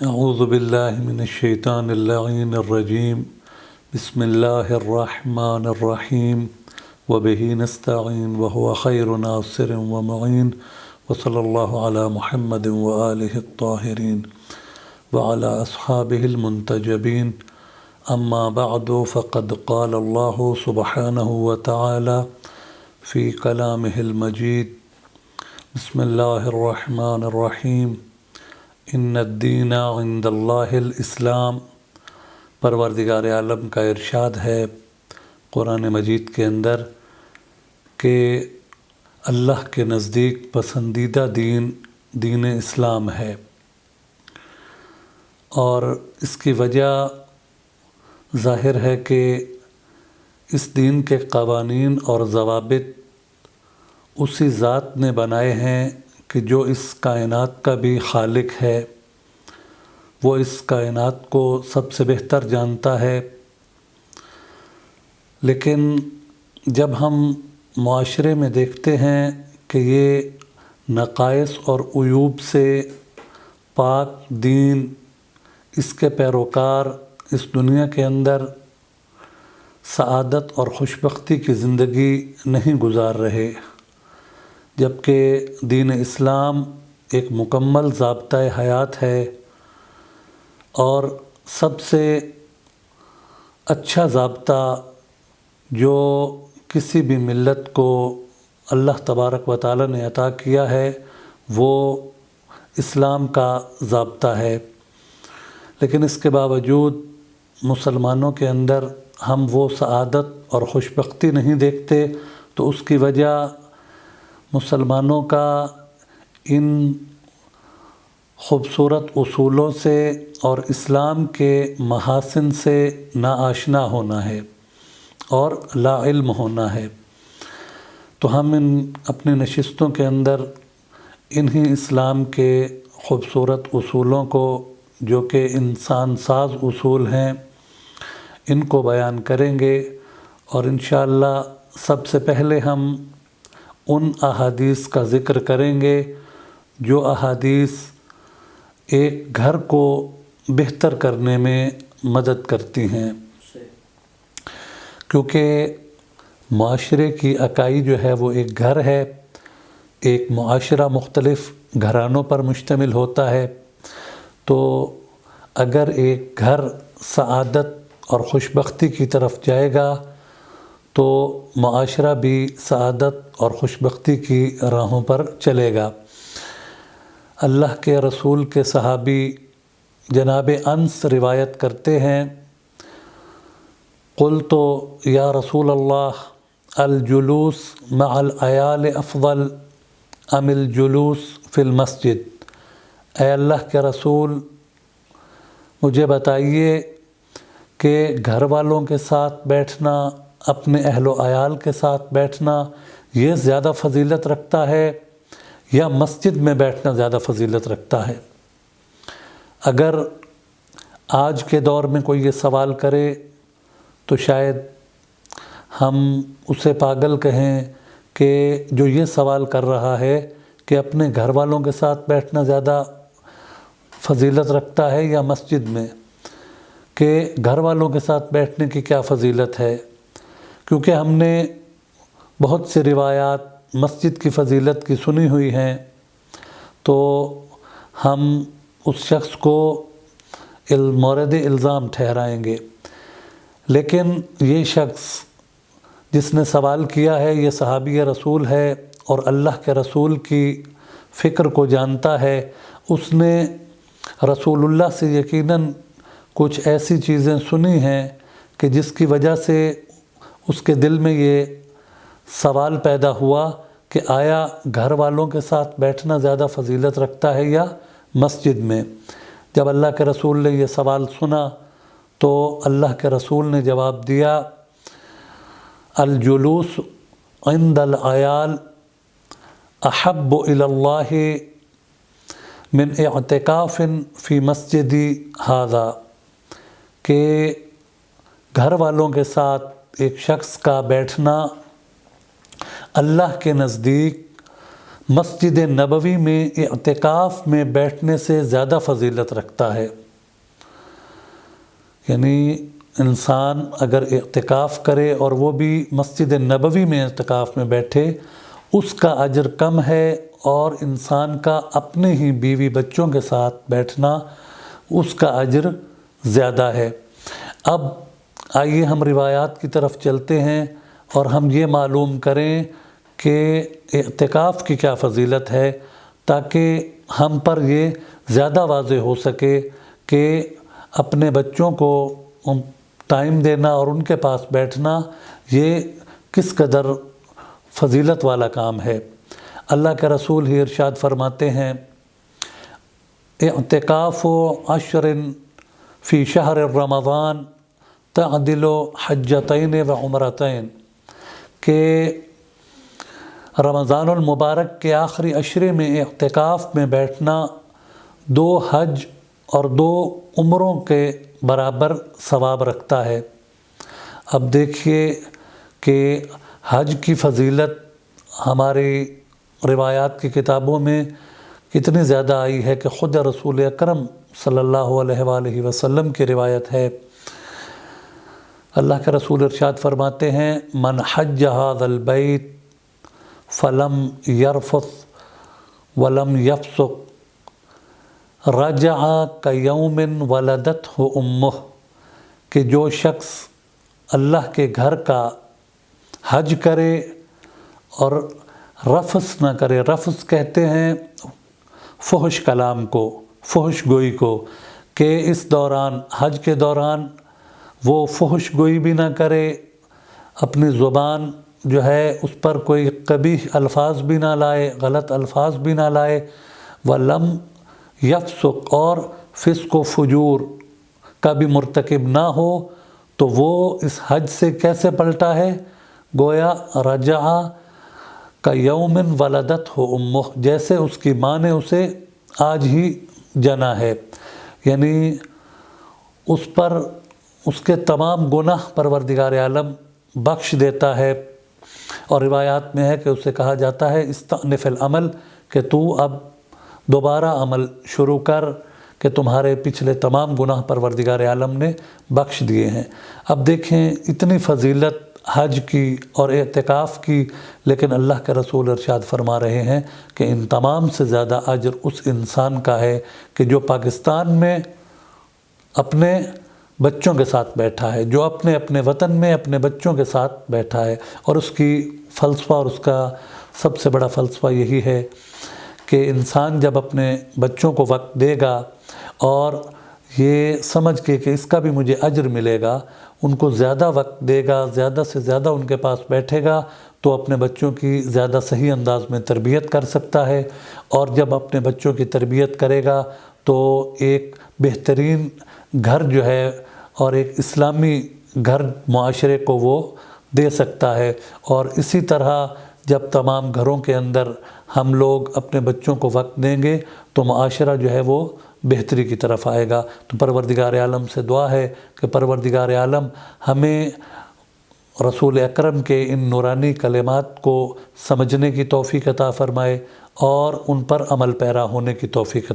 اعوذ باللہ من الشیطان اللعین الرجیم بسم اللہ الرحمن الرحیم وبہ نستعین وهو خیر ناصر ومعین وصلی اللہ علی محمد وآلہ الطاہرین وعلی اصحابہ المنتجبین اما بعد فقد قال اللہ سبحانہ وتعالی فی کلامہ المجید بسم اللہ الرحمن الرحیم ان الدین عند اللہ الاسلام۔ پروردگار عالم کا ارشاد ہے قرآن مجید کے اندر کہ اللہ کے نزدیک پسندیدہ دین اسلام ہے، اور اس کی وجہ ظاہر ہے کہ اس دین کے قوانین اور ضوابط اسی ذات نے بنائے ہیں کہ جو اس کائنات کا بھی خالق ہے، وہ اس کائنات کو سب سے بہتر جانتا ہے۔ لیکن جب ہم معاشرے میں دیکھتے ہیں کہ یہ نقائص اور عیوب سے پاک دین، اس کے پیروکار اس دنیا کے اندر سعادت اور خوشبختی کی زندگی نہیں گزار رہے، جبکہ دین اسلام ایک مکمل ضابطۂ حیات ہے اور سب سے اچھا ضابطہ جو کسی بھی ملت کو اللہ تبارک و تعالی نے عطا کیا ہے وہ اسلام کا ضابطہ ہے۔ لیکن اس کے باوجود مسلمانوں کے اندر ہم وہ سعادت اور خوشبختی نہیں دیکھتے، تو اس کی وجہ مسلمانوں کا ان خوبصورت اصولوں سے اور اسلام کے محاسن سے ناآشنا ہونا ہے اور لا علم ہونا ہے۔ تو ہم اپنی نشستوں کے اندر انہی اسلام کے خوبصورت اصولوں کو، جو کہ انسان ساز اصول ہیں، ان کو بیان کریں گے، اور انشاءاللہ سب سے پہلے ہم ان احادیث کا ذکر کریں گے جو احادیث ایک گھر کو بہتر کرنے میں مدد کرتی ہیں، کیونکہ معاشرے کی اکائی جو ہے وہ ایک گھر ہے۔ ایک معاشرہ مختلف گھرانوں پر مشتمل ہوتا ہے، تو اگر ایک گھر سعادت اور خوشبختی کی طرف جائے گا تو معاشرہ بھی سعادت اور خوشبختی کی راہوں پر چلے گا۔ اللہ کے رسول کے صحابی جناب انس روایت کرتے ہیں، قلت یا رسول اللہ الجلوس مع العیال افضل ام الجلوس فی المسجد۔ اے اللہ کے رسول، مجھے بتائیے کہ گھر والوں کے ساتھ بیٹھنا، اپنے اہل و عیال کے ساتھ بیٹھنا، یہ زیادہ فضیلت رکھتا ہے یا مسجد میں بیٹھنا زیادہ فضیلت رکھتا ہے؟ اگر آج کے دور میں کوئی یہ سوال کرے تو شاید ہم اسے پاگل کہیں کہ جو یہ سوال کر رہا ہے کہ اپنے گھر والوں کے ساتھ بیٹھنا زیادہ فضیلت رکھتا ہے یا مسجد میں، کہ گھر والوں کے ساتھ بیٹھنے کی کیا فضیلت ہے؟ کیونکہ ہم نے بہت سی روایات مسجد کی فضیلت کی سنی ہوئی ہیں، تو ہم اس شخص کو مورد الزام ٹھہرائیں گے۔ لیکن یہ شخص جس نے سوال کیا ہے یہ صحابی رسول ہے اور اللہ کے رسول کی فکر کو جانتا ہے، اس نے رسول اللہ سے یقیناً کچھ ایسی چیزیں سنی ہیں کہ جس کی وجہ سے اس کے دل میں یہ سوال پیدا ہوا کہ آیا گھر والوں کے ساتھ بیٹھنا زیادہ فضیلت رکھتا ہے یا مسجد میں؟ جب اللہ کے رسول نے یہ سوال سنا تو اللہ کے رسول نے جواب دیا، الجلوس عند العیال احب الی اللہ من اعتکاف فی مسجدی ھذا، کہ گھر والوں کے ساتھ ایک شخص کا بیٹھنا اللہ کے نزدیک مسجد نبوی میں اعتکاف میں بیٹھنے سے زیادہ فضیلت رکھتا ہے۔ یعنی انسان اگر اعتکاف کرے اور وہ بھی مسجد نبوی میں اعتکاف میں بیٹھے، اس کا اجر کم ہے، اور انسان کا اپنے ہی بیوی بچوں کے ساتھ بیٹھنا اس کا اجر زیادہ ہے۔ اب آئیے ہم روایات کی طرف چلتے ہیں اور ہم یہ معلوم کریں کہ اعتکاف کی کیا فضیلت ہے، تاکہ ہم پر یہ زیادہ واضح ہو سکے کہ اپنے بچوں کو ٹائم دینا اور ان کے پاس بیٹھنا یہ کس قدر فضیلت والا کام ہے۔ اللہ کے رسول ہی ارشاد فرماتے ہیں، اعتکاف عشر فی شہر رمضان تعدل حجتین و عمرتین، کہ رمضان المبارک کے آخری عشرے میں اعتکاف میں بیٹھنا 2 حج اور 2 عمروں کے برابر ثواب رکھتا ہے۔ اب دیکھیے کہ حج کی فضیلت ہماری روایات کی کتابوں میں کتنی زیادہ آئی ہے کہ خود رسول اکرم صلی اللہ علیہ وآلہ وسلم کی روایت ہے۔ اللہ کے رسول ارشاد فرماتے ہیں، من حج ھذا البیت فلم یرفث ولم یفسق رجع کیوم ولدتہ امہ، کہ جو شخص اللہ کے گھر کا حج کرے اور رفث نہ کرے، رفث کہتے ہیں فحش کلام کو، فحش گوئی کو، کہ اس دوران حج کے دوران وہ فحش گوئی بھی نہ کرے، اپنی زبان جو ہے اس پر کوئی قبیح الفاظ بھی نہ لائے، غلط الفاظ بھی نہ لائے، وَلَمْ یفسق، اور فسق و فجور کا بھی مرتکب نہ ہو، تو وہ اس حج سے کیسے پلٹا ہے؟ گویا رجع کیوم ولدتہ امہ، جیسے اس کی ماں نے اسے آج ہی جنا ہے، یعنی اس پر اس کے تمام گناہ پروردگار عالم بخش دیتا ہے۔ اور روایات میں ہے کہ اسے کہا جاتا ہے استأنف العمل، کہ تو اب دوبارہ عمل شروع کر، کہ تمہارے پچھلے تمام گناہ پروردگار عالم نے بخش دیے ہیں۔ اب دیکھیں اتنی فضیلت حج کی اور اعتکاف کی، لیکن اللہ کے رسول ارشاد فرما رہے ہیں کہ ان تمام سے زیادہ اجر اس انسان کا ہے کہ جو پاکستان میں اپنے بچوں کے ساتھ بیٹھا ہے، جو اپنے وطن میں اپنے بچوں کے ساتھ بیٹھا ہے۔ اور اس کی فلسفہ اور اس کا سب سے بڑا فلسفہ یہی ہے کہ انسان جب اپنے بچوں کو وقت دے گا اور یہ سمجھ کے کہ اس کا بھی مجھے اجر ملے گا، ان کو زیادہ وقت دے گا، زیادہ سے زیادہ ان کے پاس بیٹھے گا، تو اپنے بچوں کی زیادہ صحیح انداز میں تربیت کر سکتا ہے۔ اور جب اپنے بچوں کی تربیت کرے گا تو ایک بہترین گھر جو ہے اور ایک اسلامی گھر معاشرے کو وہ دے سکتا ہے۔ اور اسی طرح جب تمام گھروں کے اندر ہم لوگ اپنے بچوں کو وقت دیں گے تو معاشرہ جو ہے وہ بہتری کی طرف آئے گا۔ تو پروردگار عالم سے دعا ہے کہ پروردگار عالم ہمیں رسول اکرم کے ان نورانی کلمات کو سمجھنے کی توفیق عطا فرمائے اور ان پر عمل پیرا ہونے کی توفیق